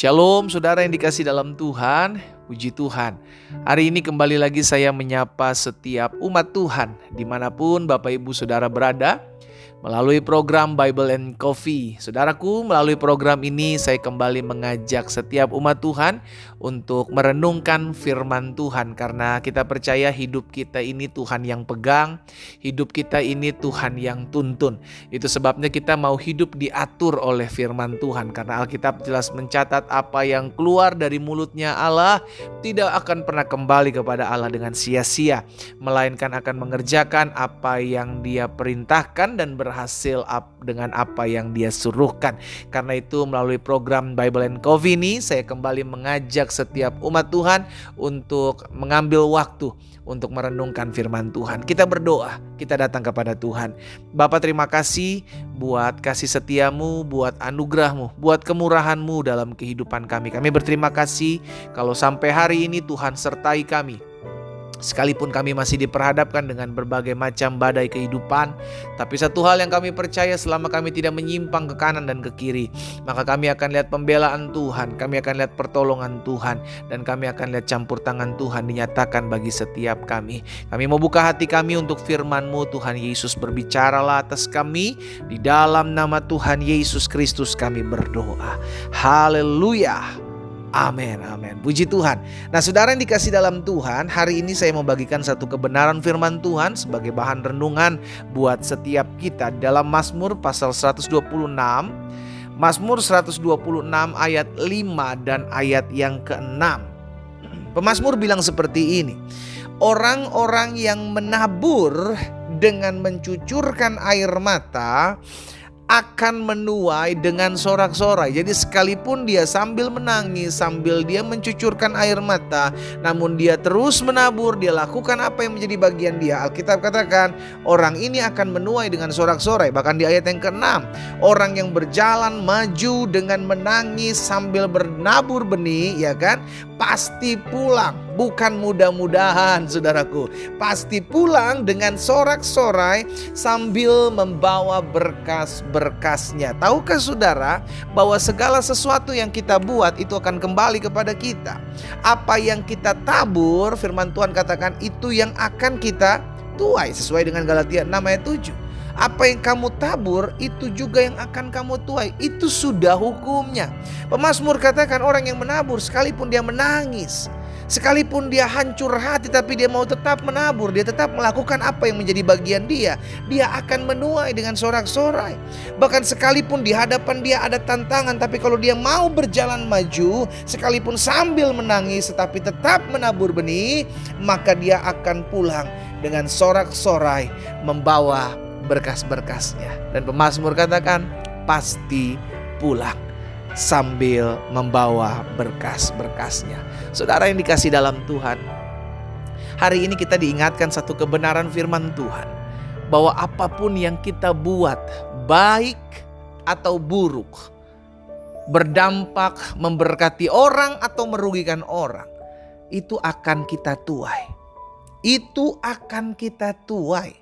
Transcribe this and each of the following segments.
Shalom saudara yang dikasih dalam Tuhan, puji Tuhan. Hari ini kembali lagi saya menyapa setiap umat Tuhan dimanapun Bapak Ibu Saudara berada melalui program Bible and Coffee. Saudaraku, melalui program ini saya kembali mengajak setiap umat Tuhan untuk merenungkan firman Tuhan. Karena kita percaya hidup kita ini Tuhan yang pegang, hidup kita ini Tuhan yang tuntun. Itu sebabnya kita mau hidup diatur oleh firman Tuhan. Karena Alkitab jelas mencatat apa yang keluar dari mulutnya Allah tidak akan pernah kembali kepada Allah dengan sia-sia, melainkan akan mengerjakan apa yang Dia perintahkan dan berhasil dengan apa yang Dia suruhkan. Karena itu melalui program Bible and Coffee ini saya kembali mengajak setiap umat Tuhan untuk mengambil waktu untuk merenungkan firman Tuhan. Kita berdoa, kita datang kepada Tuhan. Bapa, terima kasih buat kasih setiamu, buat anugerahmu, buat kemurahanmu dalam kehidupan kami. Kami berterima kasih kalau sampai hari ini Tuhan sertai kami. Sekalipun kami masih diperhadapkan dengan berbagai macam badai kehidupan, tapi satu hal yang kami percaya, selama kami tidak menyimpang ke kanan dan ke kiri, maka kami akan lihat pembelaan Tuhan, kami akan lihat pertolongan Tuhan, dan kami akan lihat campur tangan Tuhan dinyatakan bagi setiap kami. Kami mau buka hati kami untuk firman-Mu, Tuhan Yesus. Berbicaralah atas kami, di dalam nama Tuhan Yesus Kristus kami berdoa. Haleluya. Amin, amin. Puji Tuhan. Nah, saudara yang dikasih dalam Tuhan, hari ini saya mau bagikan satu kebenaran firman Tuhan sebagai bahan renungan buat setiap kita dalam Mazmur pasal 126. Mazmur 126 ayat 5 dan ayat yang ke-6. Pemazmur bilang seperti ini: orang-orang yang menabur dengan mencucurkan air mata akan menuai dengan sorak-sorai. Jadi sekalipun dia sambil menangis, sambil dia mencucurkan air mata, namun dia terus menabur, dia lakukan apa yang menjadi bagian dia. Alkitab katakan orang ini akan menuai dengan sorak-sorai. Bahkan di ayat yang ke-6, orang yang berjalan maju dengan menangis sambil bernabur benih, ya kan, pasti pulang. Bukan mudah-mudahan, saudaraku, pasti pulang dengan sorak-sorai sambil membawa berkas-berkasnya. Tahukah saudara bahwa segala sesuatu yang kita buat itu akan kembali kepada kita? Apa yang kita tabur, firman Tuhan katakan itu yang akan kita tuai, sesuai dengan Galatia 6 ayat 7. Apa yang kamu tabur itu juga yang akan kamu tuai. Itu sudah hukumnya. Pemazmur katakan orang yang menabur sekalipun dia menangis, sekalipun dia hancur hati, tapi dia mau tetap menabur, dia tetap melakukan apa yang menjadi bagian dia, dia akan menuai dengan sorak-sorai. Bahkan sekalipun di hadapan dia ada tantangan, tapi kalau dia mau berjalan maju, sekalipun sambil menangis tetapi tetap menabur benih, maka dia akan pulang dengan sorak-sorai membawa berkas-berkasnya. Dan pemazmur katakan pasti pulang sambil membawa berkas-berkasnya. Saudara yang dikasih dalam Tuhan, hari ini kita diingatkan satu kebenaran firman Tuhan, bahwa apapun yang kita buat, baik atau buruk, berdampak memberkati orang atau merugikan orang, itu akan kita tuai. Itu akan kita tuai.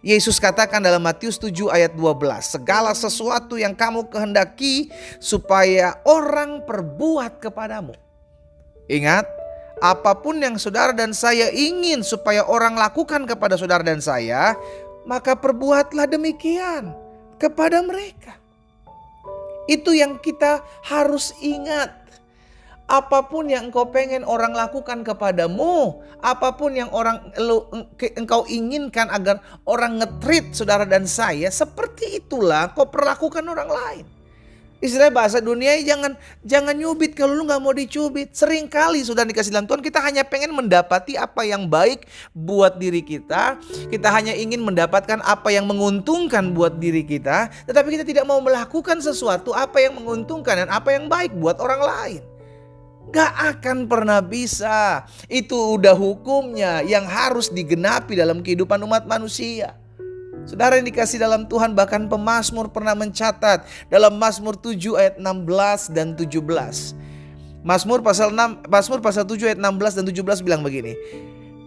Yesus katakan dalam Matius 7 ayat 12, segala sesuatu yang kamu kehendaki supaya orang perbuat kepadamu. Ingat, apapun yang saudara dan saya ingin supaya orang lakukan kepada saudara dan saya, maka perbuatlah demikian kepada mereka. Itu yang kita harus ingat. Apapun yang engkau pengen orang lakukan kepadamu, apapun yang engkau inginkan agar orang nge-treat saudara dan saya, seperti itulah kau perlakukan orang lain. Istilah bahasa dunia, jangan nyubit kalau lu gak mau dicubit. Seringkali sudah dikasih dalam Tuhan, kita hanya pengen mendapati apa yang baik buat diri kita. Kita hanya ingin mendapatkan apa yang menguntungkan buat diri kita, tetapi kita tidak mau melakukan sesuatu apa yang menguntungkan dan apa yang baik buat orang lain. Gak akan pernah bisa. Itu udah hukumnya yang harus digenapi dalam kehidupan umat manusia. Saudara yang dikasih dalam Tuhan, bahkan pemazmur pernah mencatat dalam Mazmur 7 ayat 16 dan 17. Mazmur pasal 7 ayat 16 dan 17 bilang begini: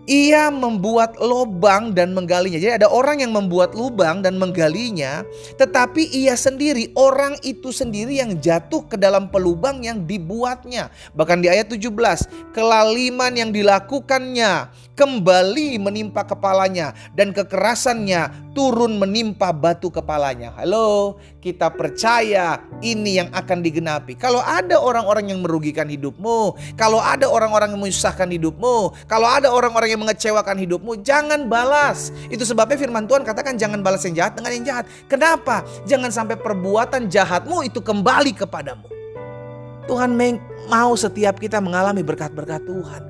Ia membuat lubang dan menggalinya. Jadi ada orang yang membuat lubang dan menggalinya, tetapi ia sendiri, orang itu sendiri yang jatuh ke dalam pelubang yang dibuatnya. Bahkan di ayat 17, kelaliman yang dilakukannya kembali menimpa kepalanya dan kekerasannya turun menimpa batu kepalanya. Halo, kita percaya ini yang akan digenapi. Kalau ada orang-orang yang merugikan hidupmu, kalau ada orang-orang yang menyusahkan hidupmu, kalau ada orang-orang yang mengecewakan hidupmu, jangan balas. Itu sebabnya firman Tuhan katakan jangan balas yang jahat dengan yang jahat. Kenapa? Jangan sampai perbuatan jahatmu itu kembali kepadamu. Tuhan mau setiap kita mengalami berkat-berkat Tuhan.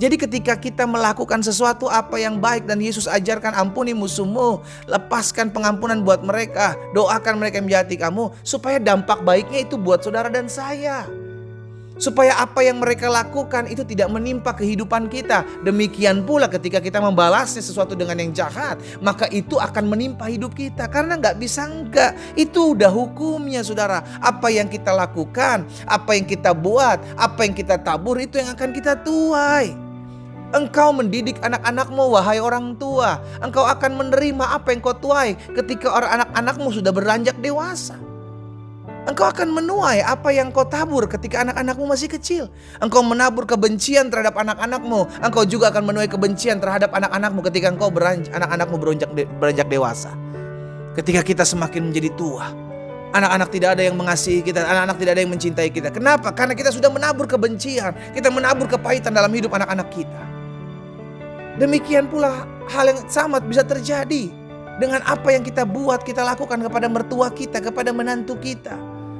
Jadi ketika kita melakukan sesuatu apa yang baik dan Yesus ajarkan, ampuni musuhmu, lepaskan pengampunan buat mereka, doakan mereka yang menjahati kamu, supaya dampak baiknya itu buat saudara dan saya. Supaya apa yang mereka lakukan itu tidak menimpa kehidupan kita. Demikian pula ketika kita membalasnya sesuatu dengan yang jahat, maka itu akan menimpa hidup kita. Karena gak bisa enggak, itu udah hukumnya saudara. Apa yang kita lakukan, apa yang kita buat, apa yang kita tabur, itu yang akan kita tuai. Engkau mendidik anak-anakmu, wahai orang tua. Engkau akan menerima apa yang kau tuai ketika anak-anakmu sudah beranjak dewasa. Engkau akan menuai apa yang kau tabur ketika anak-anakmu masih kecil. Engkau menabur kebencian terhadap anak-anakmu, engkau juga akan menuai kebencian terhadap anak-anakmu ketika anak-anakmu beranjak dewasa. Ketika kita semakin menjadi tua, anak-anak tidak ada yang mengasihi kita, anak-anak tidak ada yang mencintai kita. Kenapa? Karena kita sudah menabur kebencian, kita menabur kepahitan dalam hidup anak-anak kita. Demikian pula hal yang sama bisa terjadi dengan apa yang kita buat, kita lakukan kepada mertua kita, kepada menantu kita.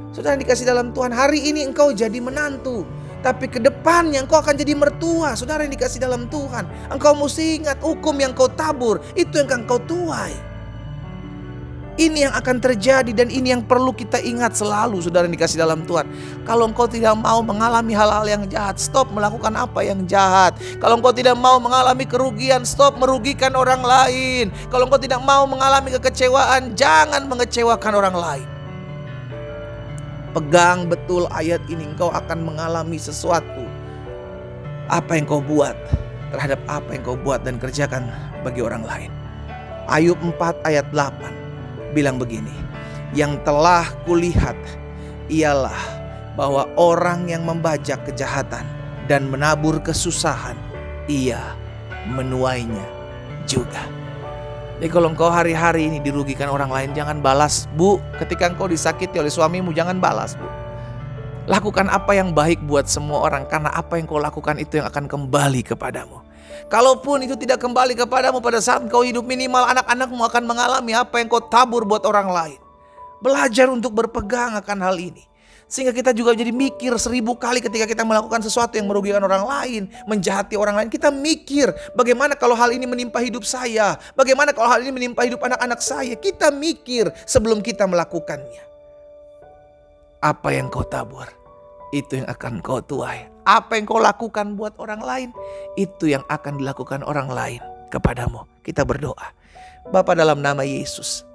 Saudara dikasih dalam Tuhan, hari ini engkau jadi menantu, tapi ke depannya engkau akan jadi mertua. Saudara yang dikasih dalam Tuhan, engkau mesti ingat hukum yang kau tabur, itu yang akan kau tuai. Ini yang akan terjadi dan ini yang perlu kita ingat selalu, saudara yang dikasih dalam Tuhan. Kalau engkau tidak mau mengalami hal-hal yang jahat, stop melakukan apa yang jahat. Kalau engkau tidak mau mengalami kerugian, stop merugikan orang lain. Kalau engkau tidak mau mengalami kekecewaan, jangan mengecewakan orang lain. Pegang betul ayat ini, engkau akan mengalami sesuatu. Apa yang kau buat terhadap apa yang kau buat dan kerjakan bagi orang lain. Ayub 4 ayat 8 bilang begini, yang telah kulihat ialah bahwa orang yang membajak kejahatan dan menabur kesusahan, ia menuainya juga. Jadi kalau engkau hari-hari ini dirugikan orang lain, jangan balas, Bu. Ketika engkau disakiti oleh suamimu, jangan balas, Bu. Lakukan apa yang baik buat semua orang, karena apa yang kau lakukan itu yang akan kembali kepadamu. Kalaupun itu tidak kembali kepadamu pada saat kau hidup, minimal anak-anakmu akan mengalami apa yang kau tabur buat orang lain. Belajar untuk berpegang akan hal ini. Sehingga kita juga jadi mikir 1000 kali ketika kita melakukan sesuatu yang merugikan orang lain, menjahati orang lain. Kita mikir, bagaimana kalau hal ini menimpa hidup saya? Bagaimana kalau hal ini menimpa hidup anak-anak saya? Kita mikir sebelum kita melakukannya. Apa yang kau tabur, itu yang akan kau tuai. Apa yang kau lakukan buat orang lain, itu yang akan dilakukan orang lain kepadamu. Kita berdoa. Bapa, dalam nama Yesus,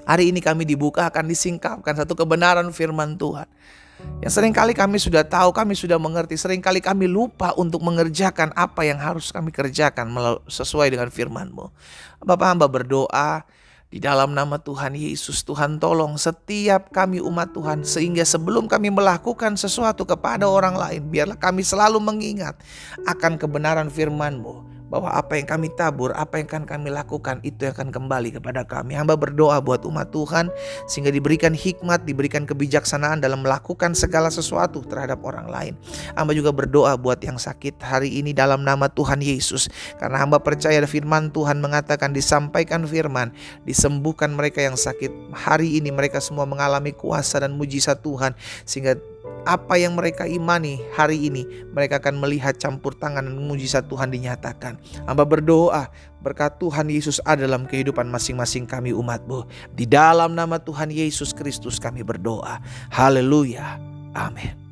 hari ini kami dibuka akan disingkapkan satu kebenaran firman Tuhan. Yang seringkali kami sudah tahu, kami sudah mengerti. Seringkali kami lupa untuk mengerjakan apa yang harus kami kerjakan sesuai dengan firman-Mu. Bapak, hamba berdoa di dalam nama Tuhan Yesus, Tuhan tolong setiap kami umat Tuhan, sehingga sebelum kami melakukan sesuatu kepada orang lain, biarlah kami selalu mengingat akan kebenaran firman-Mu, bahwa apa yang kami tabur, apa yang akan kami lakukan, itu yang akan kembali kepada kami. Hamba berdoa buat umat Tuhan, sehingga diberikan hikmat, diberikan kebijaksanaan dalam melakukan segala sesuatu terhadap orang lain. Hamba juga berdoa buat yang sakit hari ini dalam nama Tuhan Yesus, karena hamba percaya firman Tuhan mengatakan, disampaikan firman, disembuhkan mereka yang sakit. Hari ini mereka semua mengalami kuasa dan mujizat Tuhan, sehingga apa yang mereka imani hari ini, mereka akan melihat campur tangan dan mujizat Tuhan dinyatakan. Hamba berdoa berkat Tuhan Yesus ada dalam kehidupan masing-masing kami umat-Mu. Di dalam nama Tuhan Yesus Kristus kami berdoa. Haleluya. Amin.